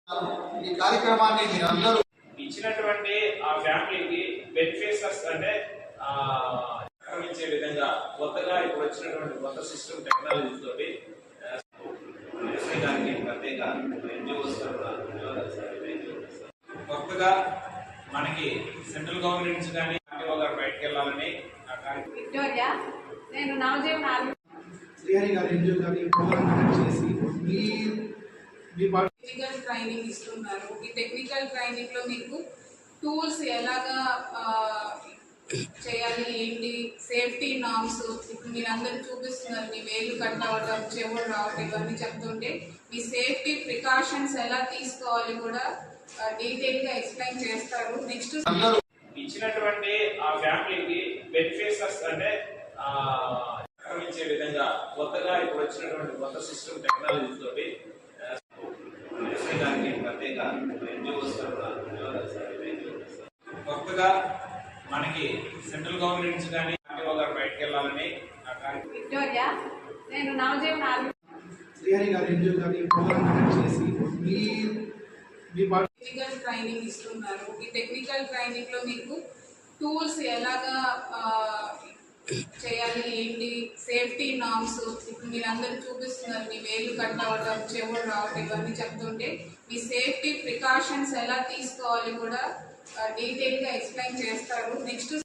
ఈ కార్యక్రమాన్ని మీరందరూ ఇచ్చినటువంటి ఆ ఫ్యామిలీకి బెనిఫిషియర్స్ అంటే ఆక్రమించే విధంగా కొత్తగా ఇప్పుడు వచ్చినటువంటి కొత్త సిస్టమ్ టెక్నాలజీ తోటి ప్రత్యేక కొత్తగా మనకి సెంట్రల్ గవర్నమెంట్ నుంచి కానీ ఆర్టీఓ గారు బయటకు వెళ్ళాలని విక్టోరియా నేను నవజీవన్ శ్రీహరి గారు ఎన్జిఓ గారి ప్రోగ్రామ్ కండక్ట్ చేసి మీ టెక్నికల్ ట్రైనింగ్ ఇస్తున్నారు. ఈ టెక్నికల్ ట్రైనింగ్ లో మీకు టూల్స్ ఎలాగా చేయాలి, ఏంటి సేఫ్టీ నార్మ్స్ ఇప్పుడు మీరు అందరూ చూపిస్తున్నారు. మీ వేలు కట్ అవ్వడం, చెవులు రావడం ఇవన్నీ చెప్తుంటే మీ సేఫ్టీ ప్రికాషన్స్ ఎలా తీసుకోవాలి కూడా డీటెయిల్ గా ఎక్స్ప్లెయిన్ చేస్తారు. నెక్స్ట్ ఇచ్చినటువంటి ఆ ఫ్యామిలీకి బెనిఫిషియర్స్ అంటే ఆక్రమించే విధంగా కొత్తగా ఇప్పుడు వచ్చినటువంటి కొత్త సిస్టమ్ టెక్నాలజీ తోటి ప్రత్యేక కొత్తగా మనకి సెంట్రల్ గవర్నమెంట్ నుంచి కానీ ఆర్టీఓ గారు బయటకు వెళ్ళాలని విక్టోరియా నేను నవజీవన్ శ్రీహరి గారు ఎన్జిఓ గారి ప్రోగ్రామ్ కండక్ట్ చేసి మీ టెక్నికల్ ట్రైనింగ్ ఇస్తున్నారు. ఈ టెక్నికల్ ట్రైనింగ్ లో మీకు టూల్స్ ఎలాగా చేయాలి, ఏంటి సేఫ్టీ నార్మ్స్ ఇప్పుడు మీరు అందరూ చూపిస్తున్నారు. మీ వేలు కట్ అవ్వడం, చెవులు రావడం ఇవన్నీ చెప్తుంటే మీ సేఫ్టీ ప్రికాషన్స్ ఎలా తీసుకోవాలి కూడా డీటెయిల్ గా ఎక్స్ప్లెయిన్ చేస్తారు. నెక్స్ట్